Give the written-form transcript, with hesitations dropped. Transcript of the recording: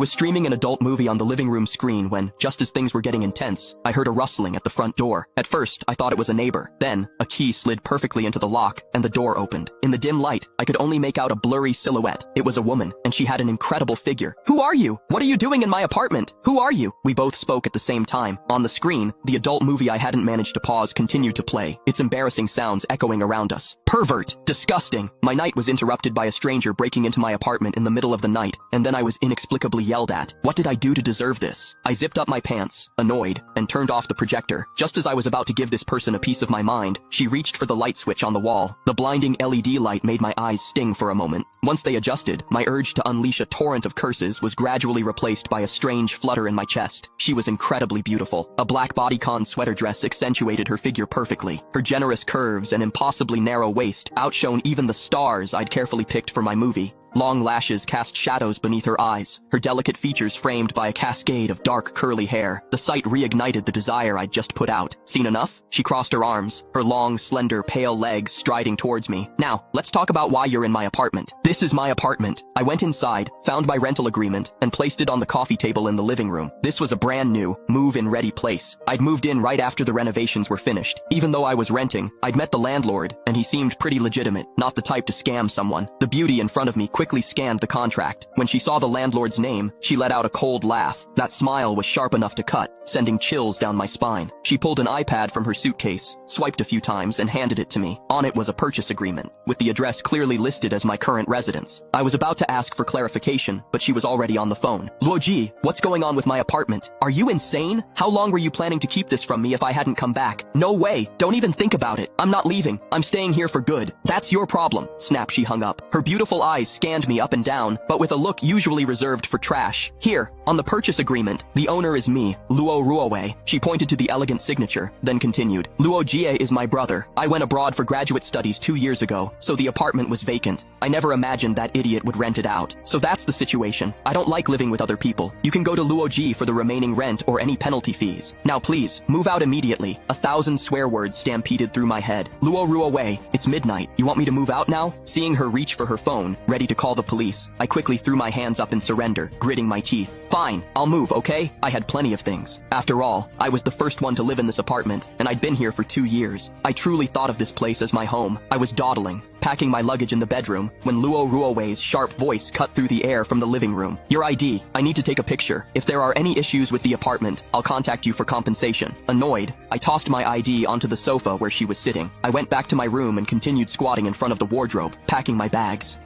Was streaming an adult movie on the living room screen when, just as things were getting intense, I heard a rustling at the front door. At first, I thought it was a neighbor. Then, a key slid perfectly into the lock, and the door opened. In the dim light, I could only make out a blurry silhouette. It was a woman, and she had an incredible figure. "Who are you? What are you doing in my apartment? Who are you?" We both spoke at the same time. On the screen, the adult movie I hadn't managed to pause continued to play, its embarrassing sounds echoing around us. Pervert! Disgusting! My night was interrupted by a stranger breaking into my apartment in the middle of the night, and then I was inexplicably yelled at. What did I do to deserve this? I zipped up my pants, annoyed, and turned off the projector. Just as I was about to give this person a piece of my mind, she reached for the light switch on the wall. The blinding LED light made my eyes sting for a moment. Once they adjusted, my urge to unleash a torrent of curses was gradually replaced by a strange flutter in my chest. She was incredibly beautiful. A black bodycon sweater dress accentuated her figure perfectly. Her generous curves and impossibly narrow waist outshone even the stars I'd carefully picked for my movie. Long lashes cast shadows beneath her eyes, her delicate features framed by a cascade of dark curly hair. The sight reignited the desire I'd just put out. Seen enough? She crossed her arms, her long, slender, pale legs striding towards me. "Now, let's talk about why you're in my apartment." "This is my apartment." I went inside, found my rental agreement, and placed it on the coffee table in the living room. This was a brand new, move-in-ready place. I'd moved in right after the renovations were finished. Even though I was renting, I'd met the landlord, and he seemed pretty legitimate, not the type to scam someone. The beauty in front of me quickly scanned the contract. When she saw the landlord's name, she let out a cold laugh. That smile was sharp enough to cut, sending chills down my spine. She pulled an iPad from her suitcase, swiped a few times, and handed it to me. On it was a purchase agreement, with the address clearly listed as my current residence. I was about to ask for clarification, but she was already on the phone. "Luoji, what's going on with my apartment? Are you insane? How long were you planning to keep this from me if I hadn't come back?" "No way! Don't even think about it! I'm not leaving. I'm staying here for good." "That's your problem." Snap, she hung up. Her beautiful eyes scanned me up and down, but with a look usually reserved for trash. "Here, on the purchase agreement, the owner is me, Luo Ruowei." She pointed to the elegant signature, then continued. "Luo Jie is my brother. I went abroad for graduate studies 2 years ago, so the apartment was vacant. I never imagined that idiot would rent it out. So that's the situation. I don't like living with other people. You can go to Luo Ji for the remaining rent or any penalty fees. Now please, move out immediately." 1,000 swear words stampeded through my head. "Luo Ruowei, it's midnight. You want me to move out now?" Seeing her reach for her phone, ready to call the police, I quickly threw my hands up in surrender, gritting my teeth. "Fine, I'll move, okay?" I had plenty of things. After all, I was the first one to live in this apartment, and I'd been here for 2 years. I truly thought of this place as my home. I was dawdling, packing my luggage in the bedroom, when Luo Ruowei's sharp voice cut through the air from the living room. "Your ID. I need to take a picture. If there are any issues with the apartment, I'll contact you for compensation." Annoyed, I tossed my ID onto the sofa where she was sitting. I went back to my room and continued squatting in front of the wardrobe, packing my bags.